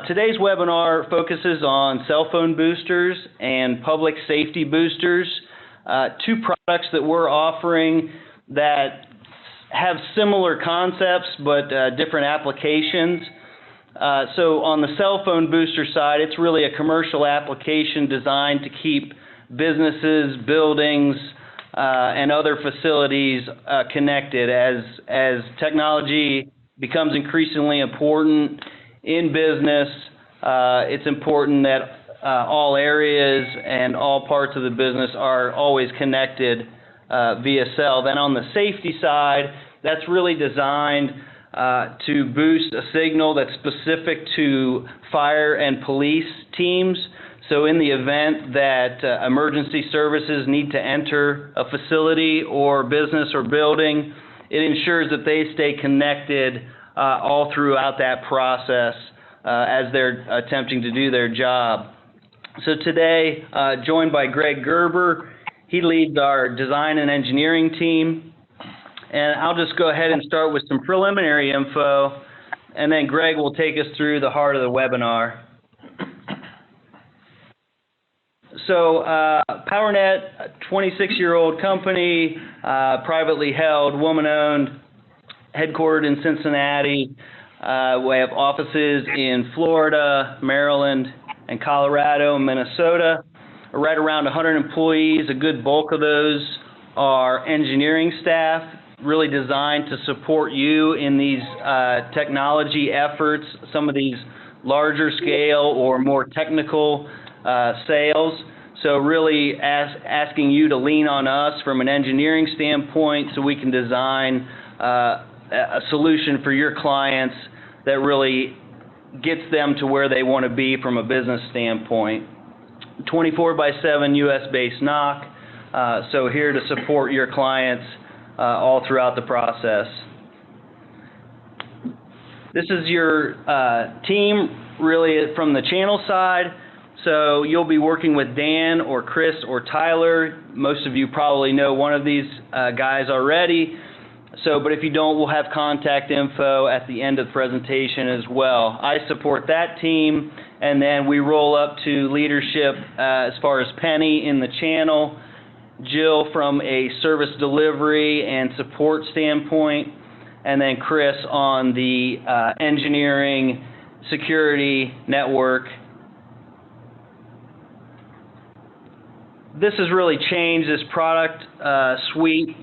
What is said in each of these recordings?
Today's webinar focuses on cell phone boosters and public safety boosters, two products that we're offering that have similar concepts but different applications. So on the cell phone booster side, it's really a commercial application designed to keep businesses, buildings, and other facilities connected as technology becomes increasingly important in business. It's important that all areas and all parts of the business are always connected via cell. Then on the safety side, that's really designed to boost a signal that's specific to fire and police teams. So in the event that emergency services need to enter a facility or business or building, it ensures that they stay connected all throughout that process as they're attempting to do their job. So today, joined by Greg Gerber, he leads our design and engineering team. And I'll just go ahead and start with some preliminary info, and then Greg will take us through the heart of the webinar. So Powernet, a 26-year-old company, privately held, woman-owned, headquartered in Cincinnati. We have offices in Florida, Maryland, and Colorado, and Minnesota. Right around 100 employees. A good bulk of those are engineering staff, really designed to support you in these technology efforts, some of these larger scale or more technical sales. So really asking you to lean on us from an engineering standpoint so we can design a solution for your clients that really gets them to where they want to be from a business standpoint. 24/7 US-based NOC, so here to support your clients all throughout the process. This is your team really from the channel side. So you'll be working with Dan or Chris or Tyler. Most of you probably know one of these guys already. So, but if you don't, we'll have contact info at the end of the presentation as well. I support that team, and then we roll up to leadership as far as Penny in the channel, Jill from a service delivery and support standpoint, and then Chris on the engineering, security, network. This has really changed this product suite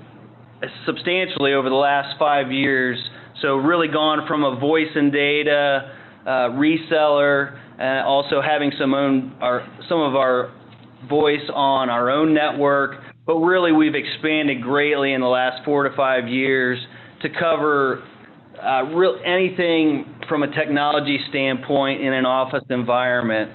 substantially over the last 5 years. So really gone from a voice and data reseller, also having some of our voice on our own network, but really we've expanded greatly in the last 4 to 5 years to cover anything from a technology standpoint in an office environment.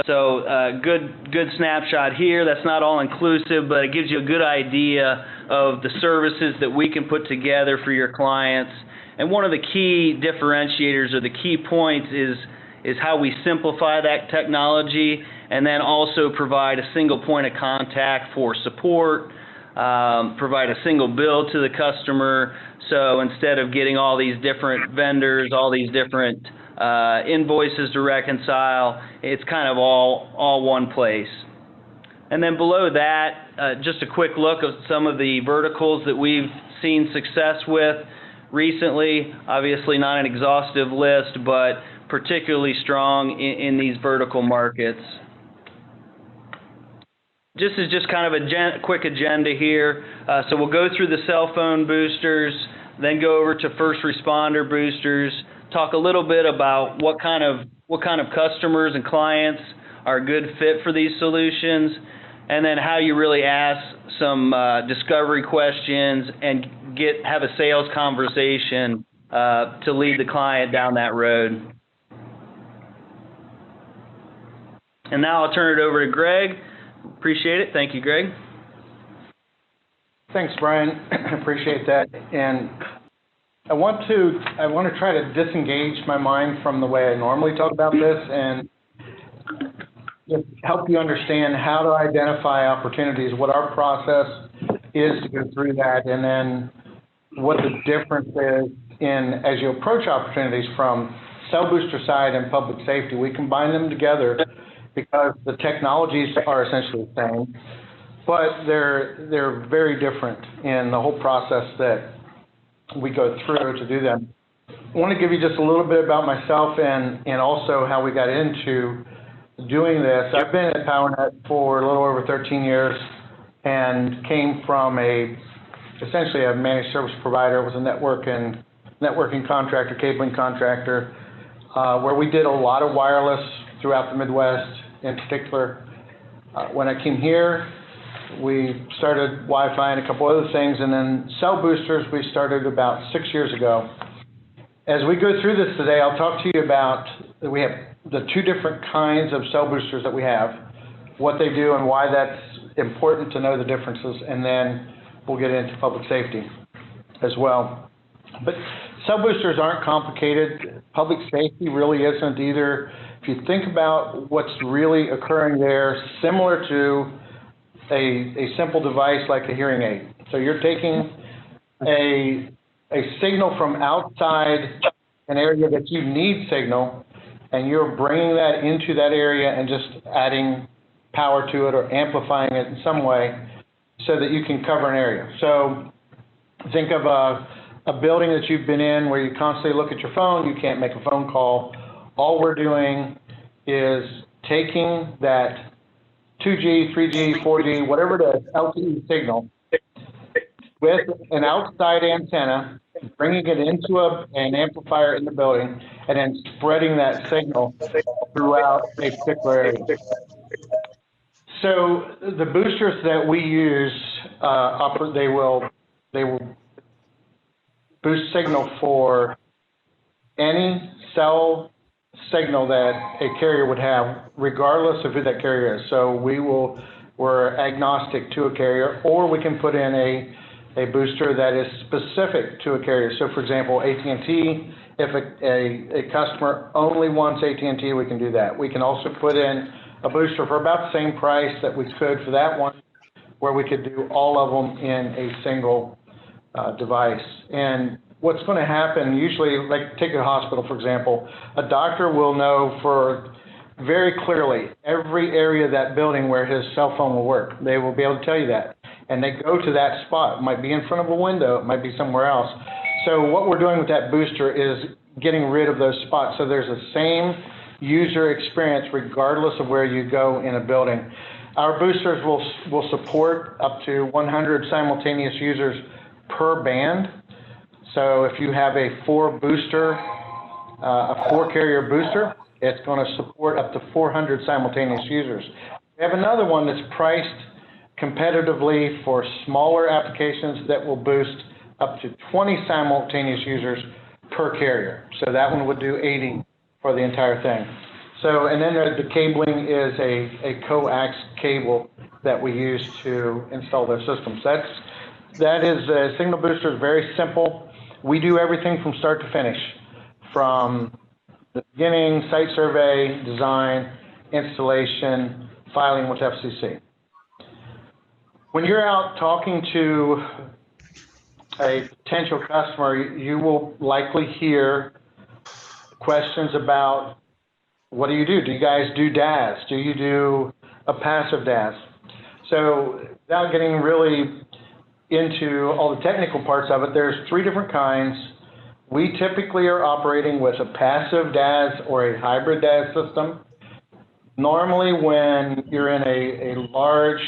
So good snapshot here. That's not all inclusive, but it gives you a good idea of the services that we can put together for your clients. And one of the key differentiators or the key points is how we simplify that technology and then also provide a single point of contact for support, provide a single bill to the customer. So instead of getting all these different vendors, all these different invoices to reconcile, it's kind of all one place. And then below that, just a quick look of some of the verticals that we've seen success with recently. Obviously not an exhaustive list, but particularly strong in these vertical markets. This is just kind of a quick agenda here. So we'll go through the cell phone boosters, then go over to first responder boosters, talk a little bit about what kind of customers and clients are a good fit for these solutions, and then how you really ask some discovery questions and have a sales conversation to lead the client down that road. And now I'll turn it over to Greg. Appreciate it. Thank you, Greg. Thanks, Brian. Appreciate that. And I want to try to disengage my mind from the way I normally talk about this and just help you understand how to identify opportunities, what our process is to go through that, and then what the difference is in as you approach opportunities from cell booster side and public safety. We combine them together because the technologies are essentially the same, but they're very different in the whole process that we go through to do them. I want to give you just a little bit about myself and also how we got into doing this. I've been at Powernet for a little over 13 years and came from essentially a managed service provider. It was a networking contractor, cabling contractor, where we did a lot of wireless throughout the Midwest in particular. When I came here, we started Wi-Fi and a couple other things, and then cell boosters we started about 6 years ago. As we go through this today, I'll talk to you about that we have the two different kinds of cell boosters that we have, what they do and why that's important to know the differences, and then we'll get into public safety as well. But cell boosters aren't complicated. Public safety really isn't either. If you think about what's really occurring there, similar to a simple device like a hearing aid. So you're taking a signal from outside an area that you need signal, and you're bringing that into that area and just adding power to it or amplifying it in some way so that you can cover an area. So think of a building that you've been in where you constantly look at your phone, you can't make a phone call. All we're doing is taking that 2G, 3G, 4G, whatever it is, LTE signal, with an outside antenna, bringing it into an amplifier in the building, and then spreading that signal throughout a particular area. So the boosters that we use, they will boost signal for any cell signal that a carrier would have, regardless of who that carrier is. So we're agnostic to a carrier, or we can put in a booster that is specific to a carrier. So for example, AT&T, if a customer only wants AT&T, we can do that. We can also put in a booster for about the same price that we could for that one, where we could do all of them in a single device. And what's going to happen, usually, like take a hospital, for example, a doctor will know for very clearly every area of that building where his cell phone will work. They will be able to tell you that. And they go to that spot. It might be in front of a window. It might be somewhere else. So what we're doing with that booster is getting rid of those spots. So there's the same user experience regardless of where you go in a building. Our boosters will support up to 100 simultaneous users per band. So if you have a four carrier booster, it's going to support up to 400 simultaneous users. We have another one that's priced competitively for smaller applications that will boost up to 20 simultaneous users per carrier. So that one would do 80 for the entire thing. So, and then the cabling is a coax cable that we use to install those systems. That is a signal booster is very simple. We do everything from start to finish, from the beginning, site survey, design, installation, filing with FCC. When you're out talking to a potential customer, you will likely hear questions about, what do you do? Do you guys do DAS? Do you do a passive DAS? So without getting really into all the technical parts of it, there's three different kinds. We typically are operating with a passive DAS or a hybrid DAS system. Normally when you're in a large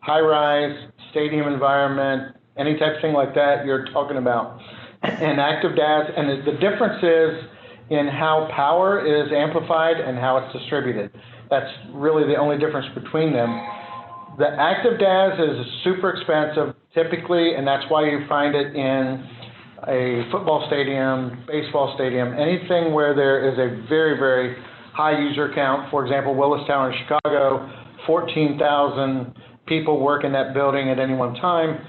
high-rise stadium environment, any type of thing like that, you're talking about an active DAS, and the difference is in how power is amplified and how it's distributed. That's really the only difference between them. The active DAS is super expensive typically, and that's why you find it in a football stadium, baseball stadium, anything where there is a very, very high user count. For example, Willis Tower in Chicago, 14,000 people work in that building at any one time.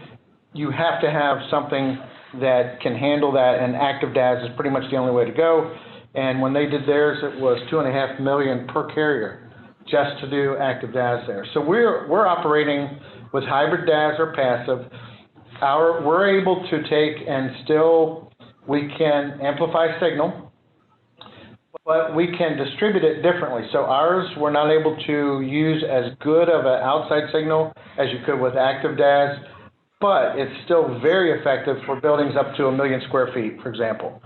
You have to have something that can handle that, and active DAS is pretty much the only way to go. And when they did theirs, it was $2.5 million per carrier just to do active DAS there. So we're operating with hybrid DAS or passive. We're able to take and still, we can amplify signal, but we can distribute it differently. So ours, we're not able to use as good of an outside signal as you could with active DAS, but it's still very effective for buildings up to 1 million square feet, for example.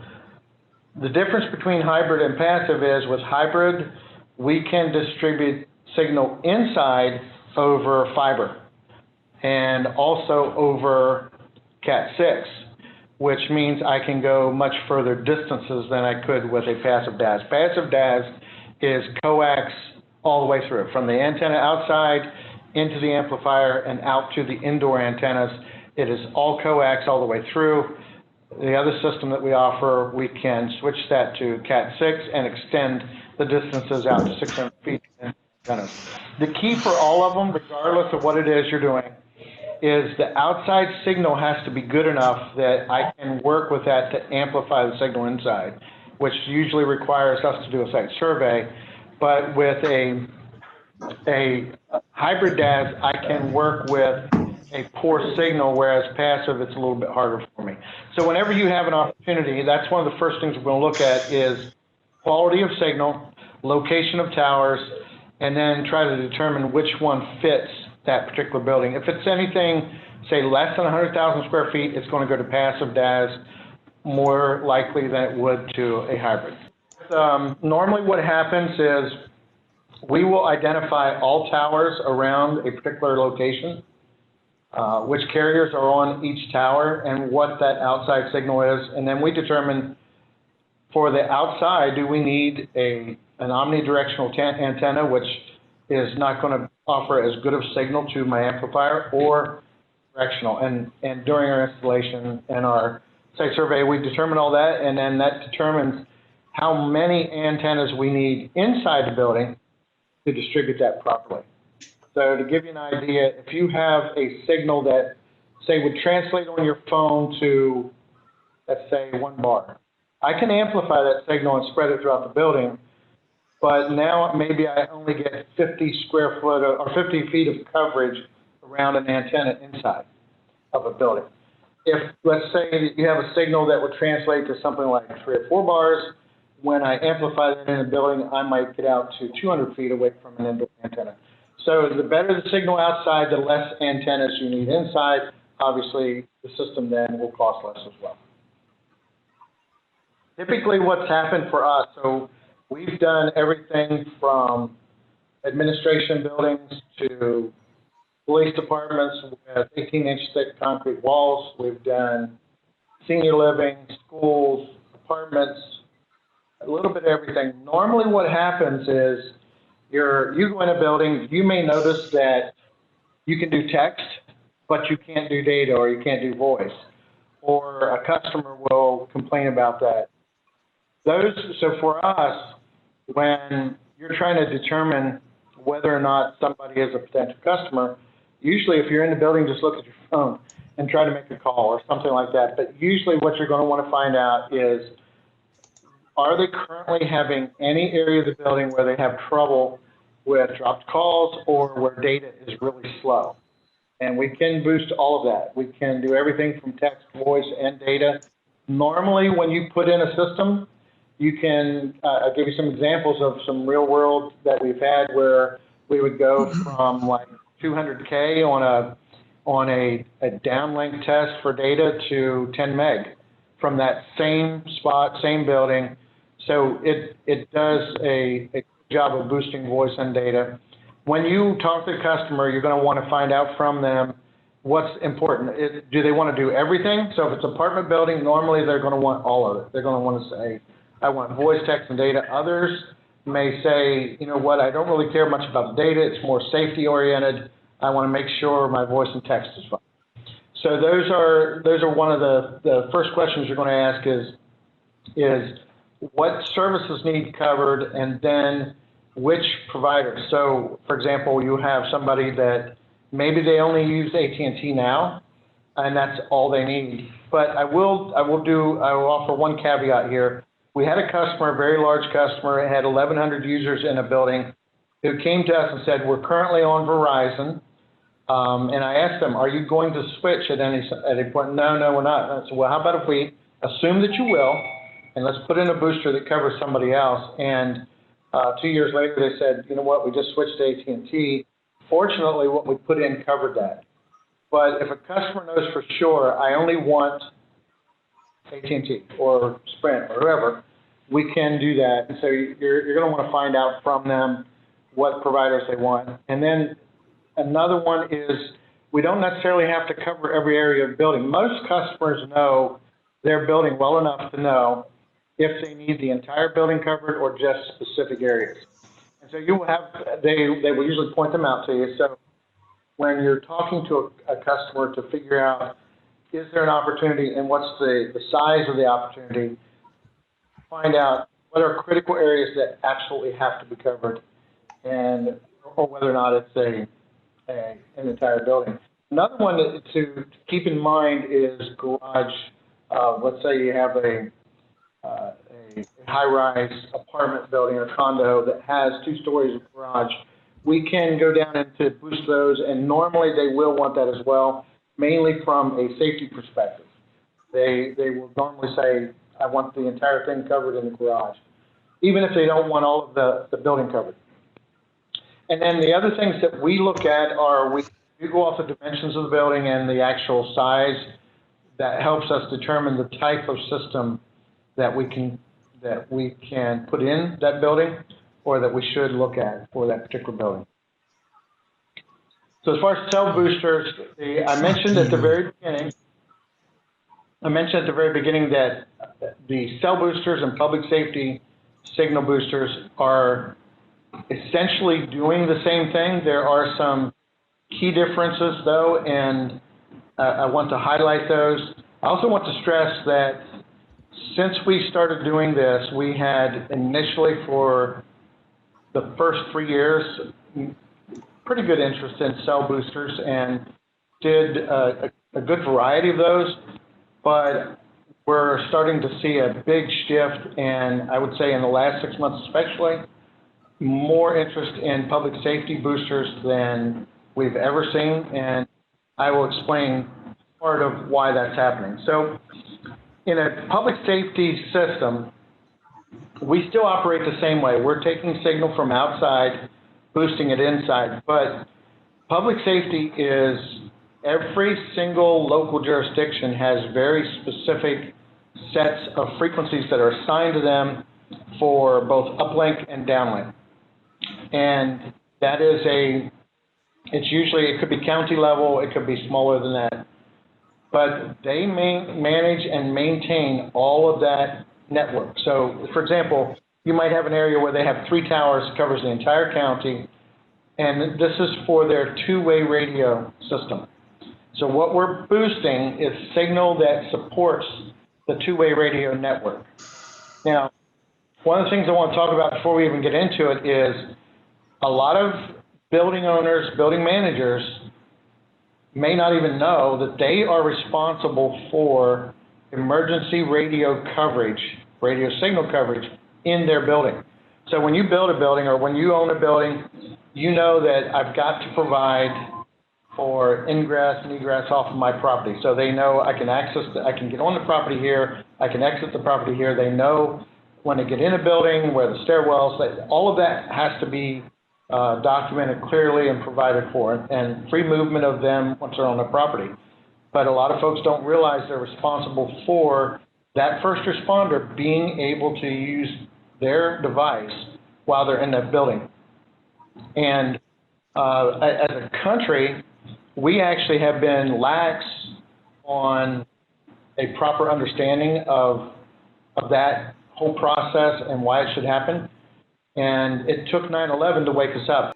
The difference between hybrid and passive is with hybrid, we can distribute signal inside over fiber and also over Cat6, which means I can go much further distances than I could with a passive DAS. Passive DAS is coax all the way through, from the antenna outside into the amplifier and out to the indoor antennas. It is all coax all the way through. The other system that we offer, we can switch that to Cat6 and extend the distances out to 600 feet. The key for all of them, regardless of what it is you're doing, is the outside signal has to be good enough that I can work with that to amplify the signal inside, which usually requires us to do a site survey. But with a hybrid DAS, I can work with a poor signal, whereas passive, it's a little bit harder for me. So whenever you have an opportunity, that's one of the first things we're going to look at is quality of signal, location of towers, and then try to determine which one fits that particular building. If it's anything, say, less than 100,000 square feet, it's going to go to passive DAS more likely than it would to a hybrid. Normally what happens is we will identify all towers around a particular location, which carriers are on each tower, and what that outside signal is, and then we determine for the outside, do we need an omnidirectional antenna, which is not going to offer as good of signal to my amplifier, or directional. And during our installation and our site survey, we determine all that, and then that determines how many antennas we need inside the building to distribute that properly. So to give you an idea, if you have a signal that, say, would translate on your phone to, let's say, 1 bar, I can amplify that signal and spread it throughout the building, but now maybe I only get 50 square foot or 50 feet of coverage around an antenna inside of a building. If, let's say, you have a signal that would translate to something like 3 or 4 bars, when I amplify that in a building, I might get out to 200 feet away from an indoor antenna. So the better the signal outside, the less antennas you need inside. Obviously, the system then will cost less as well. Typically what's happened for us, so we've done everything from administration buildings to police departments with 18-inch thick concrete walls. We've done senior living, schools, apartments, a little bit of everything. Normally what happens is you go in a building, you may notice that you can do text, but you can't do data or you can't do voice, or a customer will complain about that. So for us, when you're trying to determine whether or not somebody is a potential customer, usually if you're in the building, just look at your phone and try to make a call or something like that. But usually what you're going to want to find out is, are they currently having any area of the building where they have trouble with dropped calls or where data is really slow? And we can boost all of that. We can do everything from text, voice, and data. Normally, when you put in a system, you can, I'll give you some examples of some real world that we've had where we would go from like 200K on a downlink test for data to 10 meg from that same spot, same building. So it does a good job of boosting voice and data. When you talk to the customer, you're going to want to find out from them what's important. Do they want to do everything? So if it's an apartment building, normally they're going to want all of it. They're going to want to say, I want voice, text, and data. Others may say, you know what, I don't really care much about the data. It's more safety oriented. I want to make sure my voice and text is fine. So those are one of the first questions you're going to ask is what services need covered, and then which provider. So for example, you have somebody that maybe they only use AT&T now, and that's all they need. But I will offer one caveat here. We had a customer, a very large customer, it had 1,100 users in a building, who came to us and said, we're currently on Verizon. And I asked them, are you going to switch at any point? No, we're not. I said, well, how about if we assume that you will, and let's put in a booster that covers somebody else. And 2 years later, they said, you know what, we just switched to AT&T. Fortunately, what we put in covered that. But if a customer knows for sure, I only want AT&T or Sprint or whoever, we can do that. And so you're going to want to find out from them what providers they want. And then another one is we don't necessarily have to cover every area of the building. Most customers know their building well enough to know if they need the entire building covered or just specific areas. And so you will have, they will usually point them out to you. So when you're talking to a customer to figure out, is there an opportunity and what's the size of the opportunity, find out what are critical areas that absolutely have to be covered, and or whether or not it's an entire building. Another one to keep in mind is garage. Let's say you have a high-rise apartment building or condo that has 2 stories of garage. We can go down and to boost those, and normally they will want that as well, mainly from a safety perspective. They will normally say, I want the entire thing covered in the garage, even if they don't want all of the building covered. And then the other things that we look at are we go off the dimensions of the building and the actual size. That helps us determine the type of system that we can put in that building or that we should look at for that particular building. So as far as cell boosters, I mentioned at the very beginning that the cell boosters and public safety signal boosters are essentially doing the same thing. There are some key differences though, and I want to highlight those. I also want to stress that since we started doing this, we had initially for the first 3 years, pretty good interest in cell boosters and did a good variety of those, but we're starting to see a big shift, and I would say in the last 6 months especially, more interest in public safety boosters than we've ever seen, and I will explain part of why that's happening. So in a public safety system, we still operate the same way. We're taking signal from outside, boosting it inside, but public safety is every single local jurisdiction has very specific sets of frequencies that are assigned to them for both uplink and downlink. And that is it could be county level, it could be smaller than that. But they manage and maintain all of that network. So, for example, you might have an area where they have 3 towers, covers the entire county, and this is for their 2-way radio system. So what we're boosting is signal that supports the 2-way radio network. Now, one of the things I want to talk about before we even get into it is a lot of building owners, building managers may not even know that they are responsible for emergency radio coverage, radio signal coverage in their building. So when you build a building or when you own a building, you know that I've got to provide for ingress and egress off of my property. So they know I can I can get on the property here, I can exit the property here. They know when they get in a building, where the stairwells, all of that has to be documented clearly and provided for, and free movement of them once they're on the property. But a lot of folks don't realize they're responsible for that first responder being able to use their device while they're in that building. And as a country, we actually have been lax on a proper understanding of that whole process and why it should happen. And it took 9/11 to wake us up.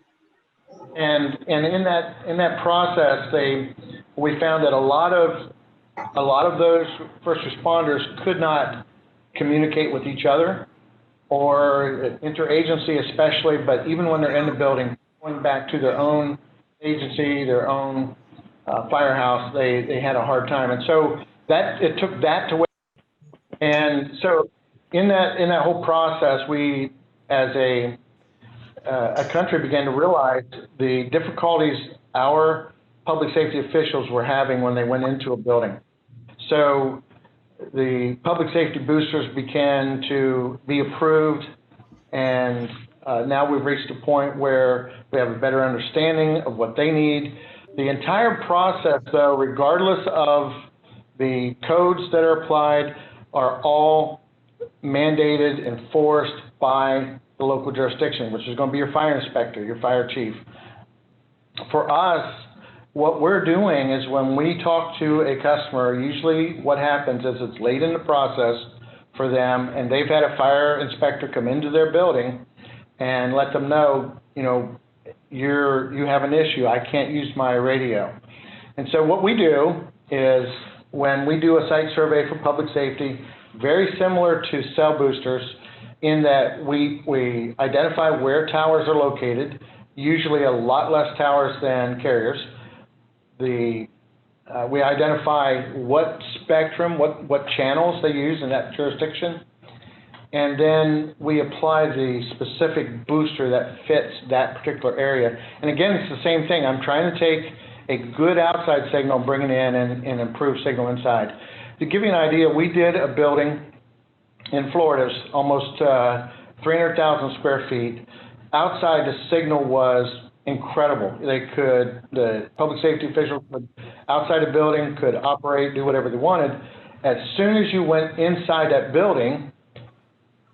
And in that process, we found that a lot of those first responders could not communicate with each other or interagency especially, but even when they're in the building, going back to their own agency, their own firehouse, they had a hard time. And so it took that to wake. And so in that whole process, we as a country began to realize the difficulties our public safety officials were having when they went into a building. So the public safety boosters began to be approved, and now we've reached a point where we have a better understanding of what they need. The entire process, though, regardless of the codes that are applied, are all mandated, enforced by the local jurisdiction, which is going to be your fire inspector, your fire chief. For us, what we're doing is when we talk to a customer, usually what happens is it's late in the process for them, and they've had a fire inspector come into their building and let them know, you know, you have an issue, I can't use my radio. And so what we do is when we do a site survey for public safety, very similar to cell boosters, in that we identify where towers are located, usually a lot less towers than carriers. We identify what spectrum, what channels they use in that jurisdiction, and then we apply the specific booster that fits that particular area. And again, it's the same thing. I'm trying to take a good outside signal, bring it in, and improve signal inside. To give you an idea, we did a building in Florida, it's almost 300,000 square feet. Outside, the signal was incredible. The public safety officials outside the building could operate, do whatever they wanted. As soon as you went inside that building,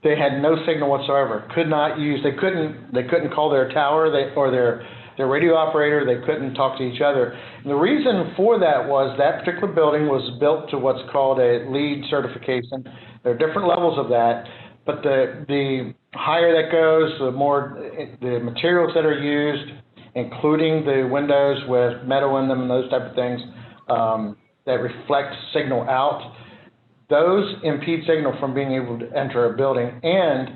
they had no signal whatsoever. They couldn't call their tower or their radio operator. They couldn't talk to each other. And the reason for that was that particular building was built to what's called a LEED certification. There are different levels of that, but the higher that goes, the more the materials that are used, including the windows with metal in them and those type of things that reflect signal out, those impede signal from being able to enter a building, and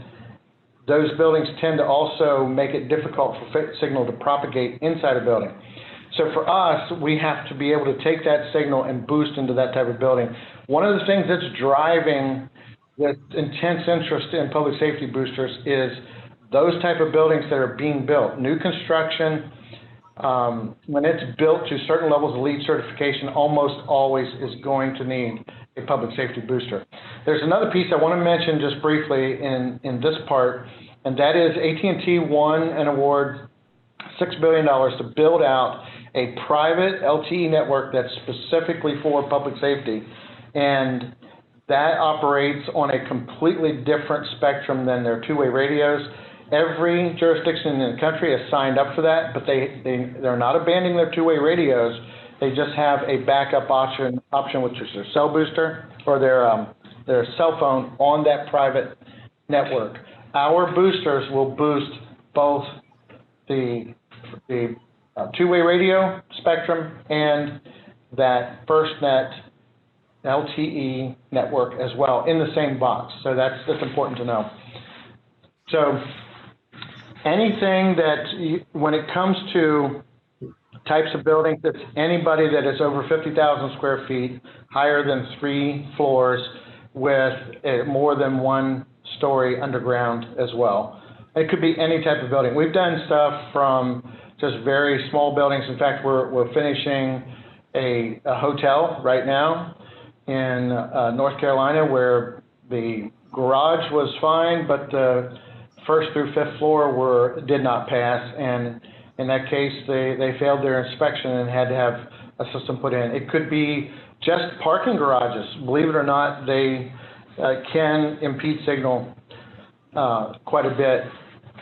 those buildings tend to also make it difficult for signal to propagate inside a building. So for us, we have to be able to take that signal and boost into that type of building. One of the things that's driving this intense interest in public safety boosters is those type of buildings that are being built. New construction, when it's built to certain levels of LEED certification, almost always is going to need a public safety booster. There's another piece I want to mention just briefly in this part, and that is AT&T won an award, $6 billion, to build out a private LTE network that's specifically for public safety, and that operates on a completely different spectrum than their two-way radios. Every jurisdiction in the country has signed up for that, but they're not abandoning their two-way radios. They just have a backup option, which is their cell booster or their cell phone on that private network. Our boosters will boost both the two-way radio spectrum and that FirstNet LTE network as well in the same box. So that's important to know. So anything that, when it comes to types of buildings, it's anybody that is over 50,000 square feet, higher than 3 floors, with more than 1 story underground as well. It could be any type of building. We've done stuff from just very small buildings. In fact, we're finishing a hotel right now in North Carolina, where the garage was fine, but the 1st through 5th floor did not pass, and in that case, they failed their inspection and had to have a system put in. It could be just parking garages. Believe it or not, they can impede signal quite a bit.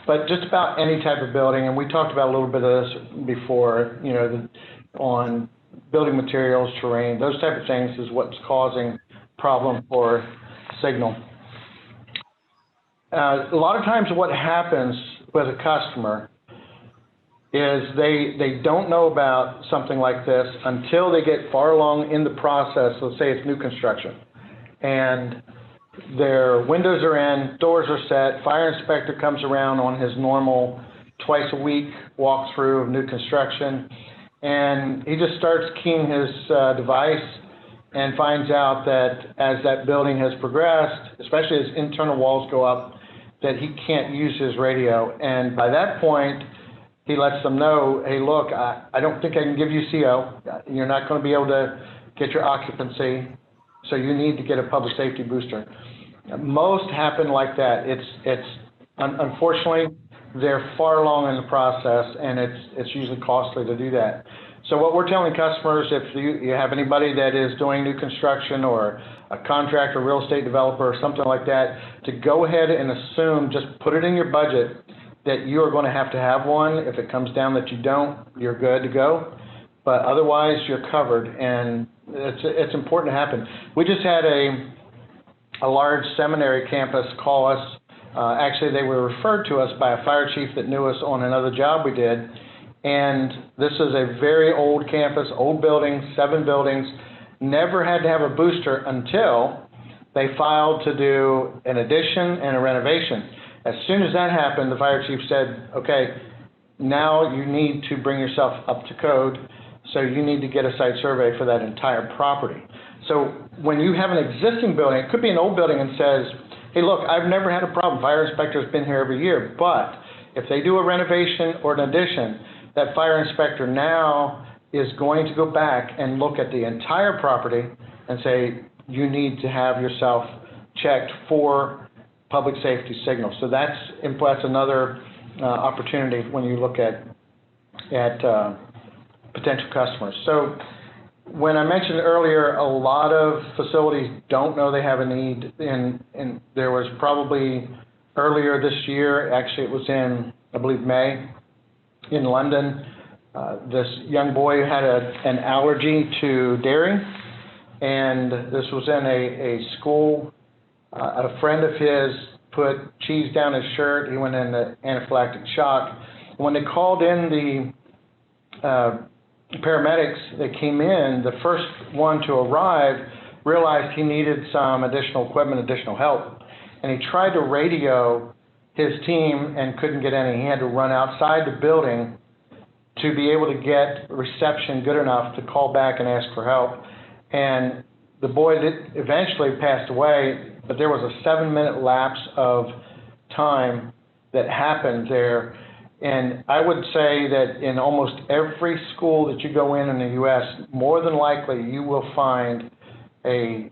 But just about any type of building, and we talked about a little bit of this before, you know, on building materials, terrain, those type of things is what's causing problem for signal. A lot of times what happens with a customer is they don't know about something like this until they get far along in the process. Let's say it's new construction, and their windows are in, doors are set, fire inspector comes around on his normal twice a week walkthrough of new construction, and he just starts keying his device and finds out that as that building has progressed, especially as internal walls go up, that he can't use his radio. And by that point, he lets them know, hey, look, I don't think I can give you CO. You're not going to be able to get your occupancy. So you need to get a public safety booster. Most happen like that. Unfortunately, they're far along in the process, and it's usually costly to do that. So what we're telling customers, if you have anybody that is doing new construction or a contractor, real estate developer, or something like that, to go ahead and assume, just put it in your budget that you are going to have one. If it comes down that you don't, you're good to go. But otherwise, you're covered, and it's important to happen. We just had a large seminary campus call us. Actually, they were referred to us by a fire chief that knew us on another job we did. And this is a very old campus, old building, 7 buildings, never had to have a booster until they filed to do an addition and a renovation. As soon as that happened, the fire chief said, okay, now you need to bring yourself up to code, so you need to get a site survey for that entire property. So when you have an existing building, it could be an old building and says, hey, look, I've never had a problem. Fire inspector's been here every year. But if they do a renovation or an addition, that fire inspector now is going to go back and look at the entire property and say, you need to have yourself checked for public safety signals. So that's another opportunity when you look at potential customers. So when I mentioned earlier, a lot of facilities don't know they have a need, and there was probably earlier this year, actually it was in, I believe, May, in London, this young boy had an allergy to dairy, and this was in a school. A friend of his put cheese down his shirt. He went into anaphylactic shock. When they called in the paramedics that came in, the first one to arrive realized he needed some additional equipment, additional help, and he tried to radio his team and couldn't get any. He had to run outside the building to be able to get reception good enough to call back and ask for help. And the boy eventually passed away, but there was a 7-minute lapse of time that happened there. And I would say that in almost every school that you go in the U.S., more than likely you will find a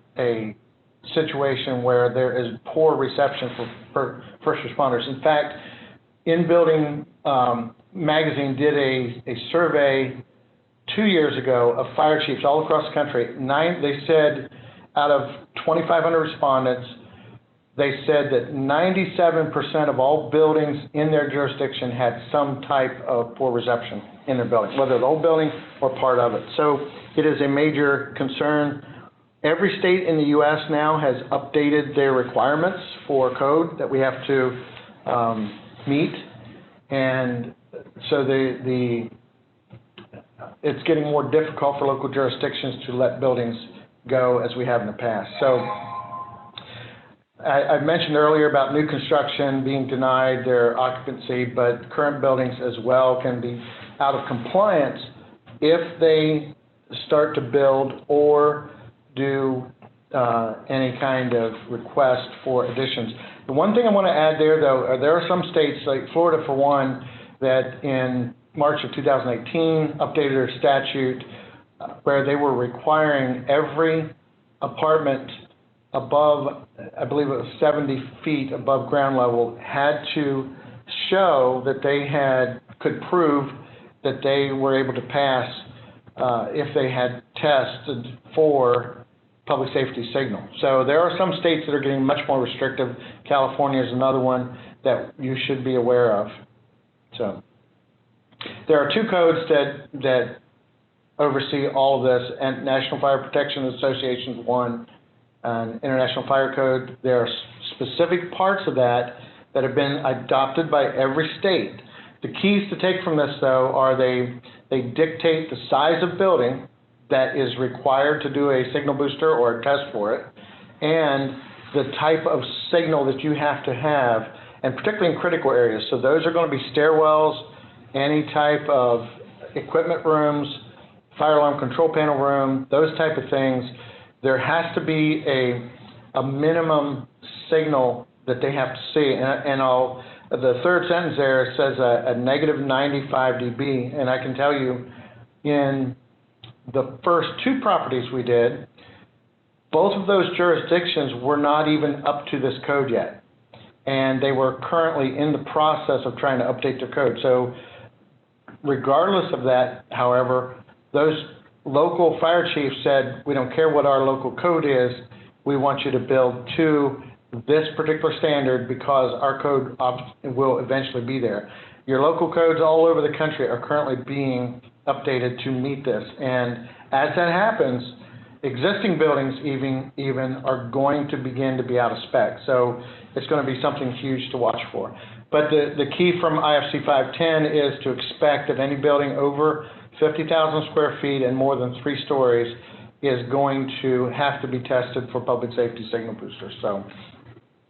situation where there is poor reception for first responders. In fact, In Building magazine did a survey 2 years ago of fire chiefs all across the country. They said out of 2,500 respondents, they said that 97% of all buildings in their jurisdiction had some type of poor reception in their building, whether the whole building or part of it. So it is a major concern. Every state in the U.S. now has updated their requirements for code that we have to meet, and so it's getting more difficult for local jurisdictions to let buildings go as we have in the past. So I mentioned earlier about new construction being denied their occupancy, but current buildings as well can be out of compliance if they start to build or do any kind of request for additions. The one thing I want to add there, though, there are some states, like Florida for one, that in March of 2018 updated their statute where they were requiring every apartment above, I believe it was 70 feet above ground level, had to show that they could prove that they were able to pass if they had tested for public safety signal. So there are some states that are getting much more restrictive. California is another one that you should be aware of. So there are 2 codes that oversee all of this, and National Fire Protection Association is one, and International Fire Code. There are specific parts of that have been adopted by every state. The keys to take from this, though, are they dictate the size of building that is required to do a signal booster or a test for it, and the type of signal that you have to have, and particularly in critical areas. So those are going to be stairwells, any type of equipment rooms, fire alarm control panel room, those type of things. There has to be a minimum signal that they have to see. And the third sentence there says a negative 95 dB. And I can tell you, in the first 2 properties we did, Both of those jurisdictions were not even up to this code yet, and they were currently in the process of trying to update their code. So regardless of that, however, those local fire chiefs said, we don't care what our local code is, we want you to build to this particular standard because our code will eventually be there. Your local codes all over the country are currently being updated to meet this, and as that happens, existing buildings even are going to begin to be out of spec. So it's going to be something huge to watch for. But the key from IFC 510 is to expect that any building over 50,000 square feet and more than 3 stories is going to have to be tested for public safety signal boosters. So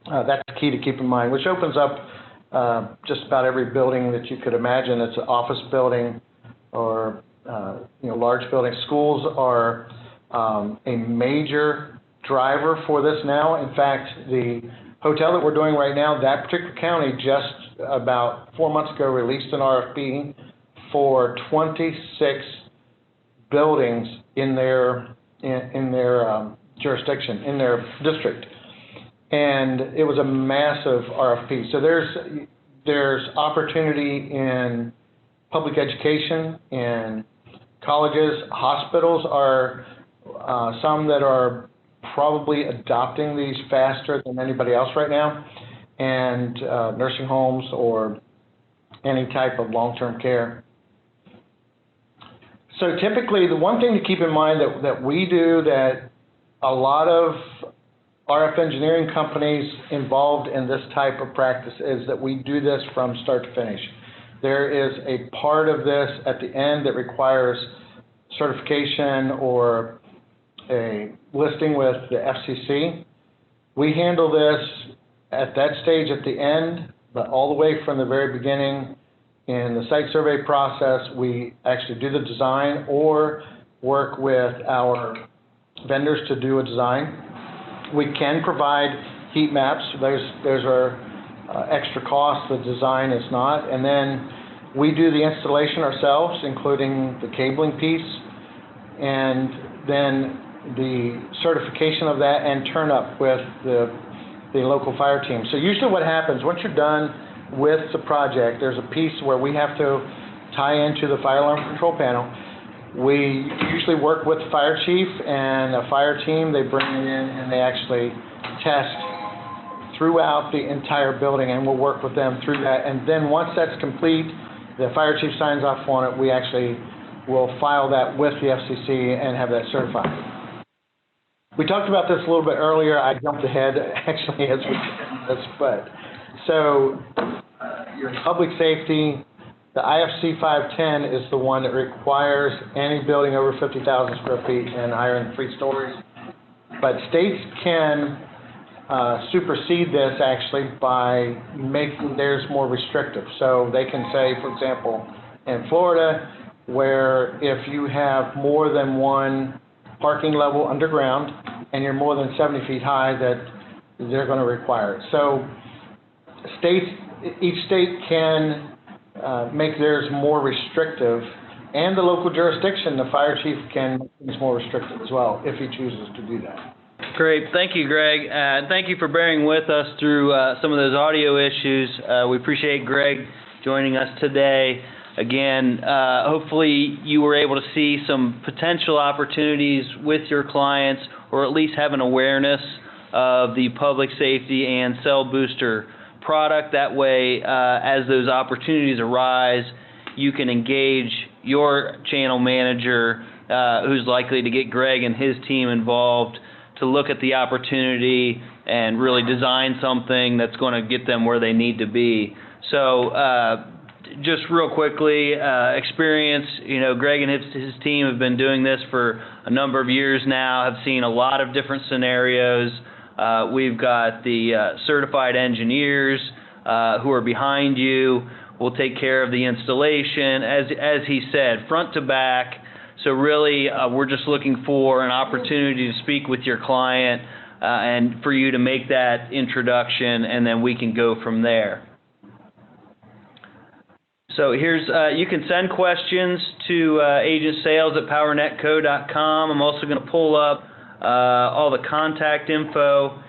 that's key to keep in mind, which opens up just about every building that you could imagine. It's an office building or large buildings. Schools are a major driver for this now. In fact, the hotel that we're doing right now, that particular county just about 4 months ago released an RFP for 26 buildings in their jurisdiction, in their district, and it was a massive RFP. So there's opportunity in public education, in colleges. Hospitals are some that are probably adopting these faster than anybody else right now, and nursing homes or any type of long-term care. So typically, the one thing to keep in mind that we do, that a lot of RF engineering companies involved in this type of practice, is that we do this from start to finish. There is a part of this at the end that requires certification or a listing with the FCC. We handle this at that stage at the end, but all the way from the very beginning in the site survey process, we actually do the design or work with our vendors to do a design. We can provide heat maps. Those are extra costs. The design is not. And then we do the installation ourselves, including the cabling piece, and then the certification of that and turn up with the local fire team. So usually what happens, once you're done with the project, there's a piece where we have to tie into the fire alarm control panel. We usually work with the fire chief and a fire team. They bring it in and they actually test throughout the entire building, and we'll work with them through that. And then once that's complete, the fire chief signs off on it. We actually will file that with the FCC and have that certified. We talked about this a little bit earlier. I jumped ahead actually as we did this, but so your public safety, the IFC 510 is the one that requires any building over 50,000 square feet and higher than 3 stories. But states can supersede this actually by making theirs more restrictive. So they can say, for example, in Florida, where if you have more than one parking level underground and you're more than 70 feet high, that they're going to require it. So each state can make theirs more restrictive, and the local jurisdiction, the fire chief, can make things more restrictive as well if he chooses to do that. Great. Thank you, Greg. Thank you for bearing with us through some of those audio issues. We appreciate Greg joining us today. Again, hopefully you were able to see some potential opportunities with your clients, or at least have an awareness of the public safety and cell booster product. That way, as those opportunities arise, you can engage your channel manager, who's likely to get Greg and his team involved, to look at the opportunity and really design something that's going to get them where they need to be. So just real quickly, experience, Greg and his team have been doing this for a number of years now, have seen a lot of different scenarios. We've got the certified engineers who are behind you. We'll take care of the installation, as he said, front to back. So really, we're just looking for an opportunity to speak with your client and for you to make that introduction, and then we can go from there. So here's, you can send questions to agentsales@powernetco.com. I'm also going to pull up all the contact info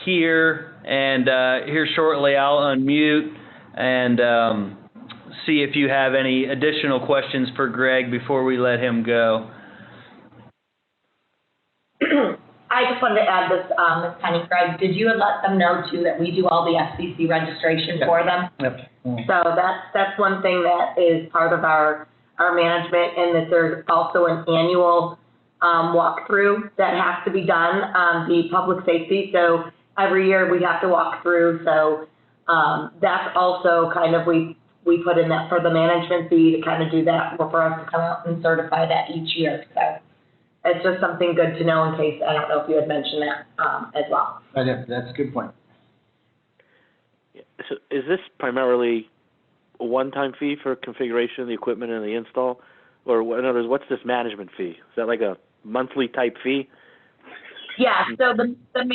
here, and here shortly I'll unmute and see if you have any additional questions for Greg before we let him go. I just wanted to add this, Ms. Penny. Greg, did you let them know too that we do all the FCC registration for them? Yep. So that's one thing that is part of our management, and that there's also an annual walkthrough that has to be done on the public safety. So every year we have to walk through. So that's also kind of, we put in that for the management fee to kind of do that, for us to come out and certify that each year. So it's just something good to know in case, I don't know if you had mentioned that as well. That's a good point. So is this primarily a one-time fee for configuration of the equipment and the install? Or in other words, what's this management fee? Is that like a monthly type fee? Yeah, so there's an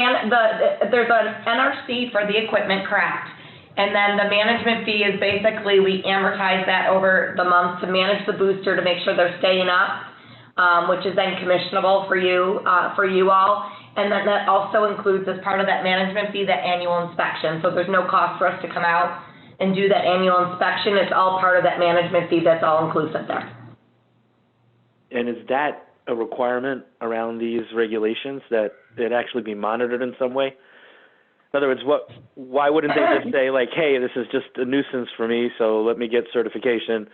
NRC for the equipment, correct. And then the management fee is basically we amortize that over the month to manage the booster to make sure they're staying up, which is then commissionable for you all. And then that also includes, as part of that management fee, that annual inspection. So there's no cost for us to come out and do that annual inspection. It's all part of that management fee. That's all inclusive there. And is that a requirement around these regulations, that it actually be monitored in some way? In other words, why wouldn't they just say, like, hey, this is just a nuisance for me, so let me get certification,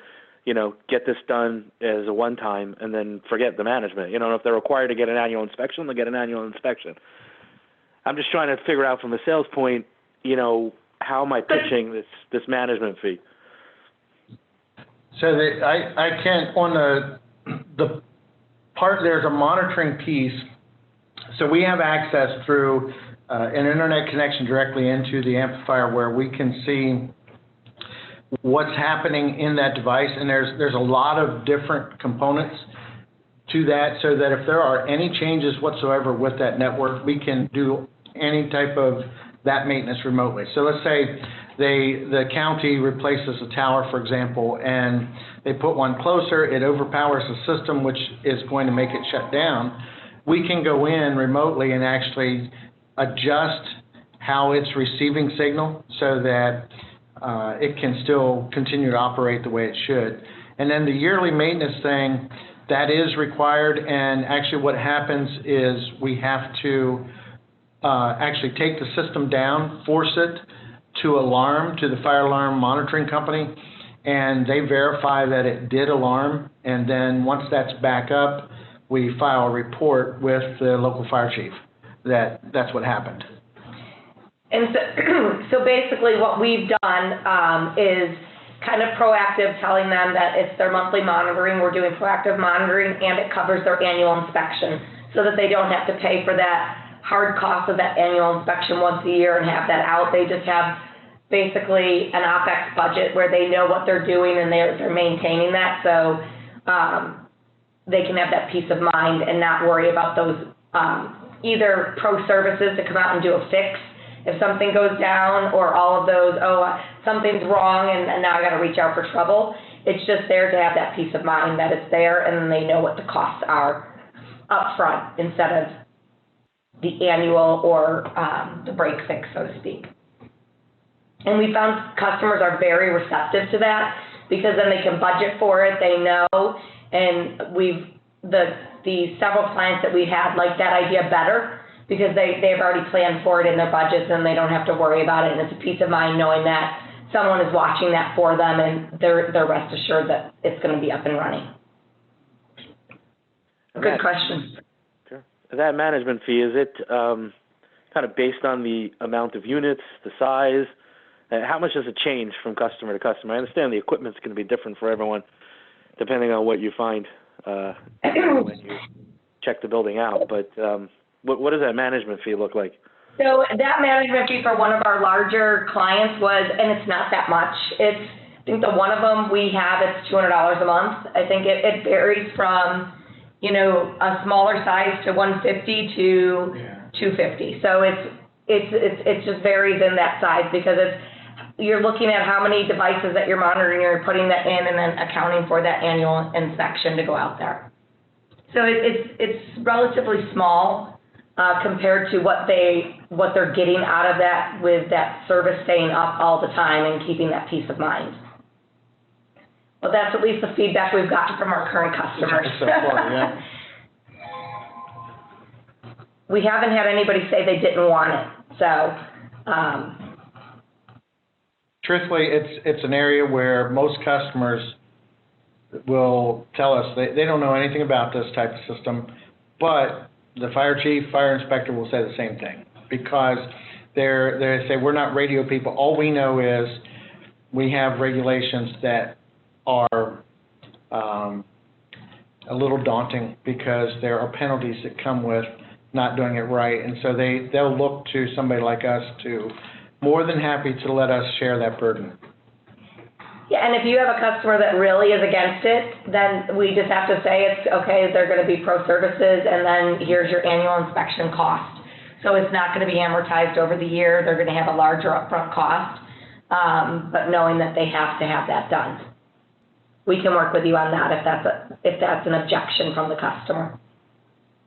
get this done as a one-time, and then forget the management? If they're required to get an annual inspection, they'll get an annual inspection. I'm just trying to figure out from a sales point, how am I pitching this management fee? So I can't, on the part, there's a monitoring piece. So we have access through an internet connection directly into the amplifier, where we can see what's happening in that device, and there's a lot of different components to that, so that if there are any changes whatsoever with that network, we can do any type of that maintenance remotely. So let's say the county replaces a tower, for example, and they put one closer, it overpowers the system, which is going to make it shut down. We can go in remotely and actually adjust how it's receiving signal so that it can still continue to operate the way it should. And then the yearly maintenance thing, that is required, and actually what happens is we have to actually take the system down, force it to alarm to the fire alarm monitoring company, and they verify that it did alarm, and then once that's back up, we file a report with the local fire chief that that's what happened. And so basically what we've done is kind of proactive, telling them that it's their monthly monitoring, we're doing proactive monitoring, and it covers their annual inspection, so that they don't have to pay for that hard cost of that annual inspection once a year and have that out. They just have basically an OpEx budget where they know what they're doing and they're maintaining that, so they can have that peace of mind and not worry about those either pro services to come out and do a fix if something goes down, or all of those, something's wrong and now I got to reach out for trouble. It's just there to have that peace of mind that it's there, and then they know what the costs are up front instead of the annual or the break fix, so to speak. And we found customers are very receptive to that, because then they can budget for it, they know, and the several clients that we had like that idea better, because they've already planned for it in their budgets and they don't have to worry about it, and it's a peace of mind knowing that someone is watching that for them, and they're rest assured that it's going to be up and running. Good question. Sure. That management fee, is it kind of based on the amount of units, the size? How much does it change from customer to customer? I understand the equipment's going to be different for everyone, depending on what you find when you check the building out. But what does that management fee look like? So that management fee for one of our larger clients was, and it's not that much. I think the one of them we have, it's $200 a month. I think it varies from, a smaller size to 150 to 250. So it just varies in that size, because you're looking at how many devices that you're monitoring, you're putting that in, and then accounting for that annual inspection to go out there. So it's relatively small compared to what they're getting out of that with that service staying up all the time and keeping that peace of mind. Well, that's at least the feedback we've gotten from our current customers. So far, yeah. We haven't had anybody say they didn't want it, so. Truthfully, it's an area where most customers will tell us they don't know anything about this type of system, but the fire chief, fire inspector will say the same thing, because they say, we're not radio people. All we know is we have regulations that are a little daunting, because there are penalties that come with not doing it right, and so they'll look to somebody like us to more than happy to let us share that burden. Yeah, and if you have a customer that really is against it, then we just have to say it's okay, they're going to be pro services, and then here's your annual inspection cost. So it's not going to be amortized over the year. They're going to have a larger upfront cost, but knowing that they have to have that done. We can work with you on that if that's an objection from the customer.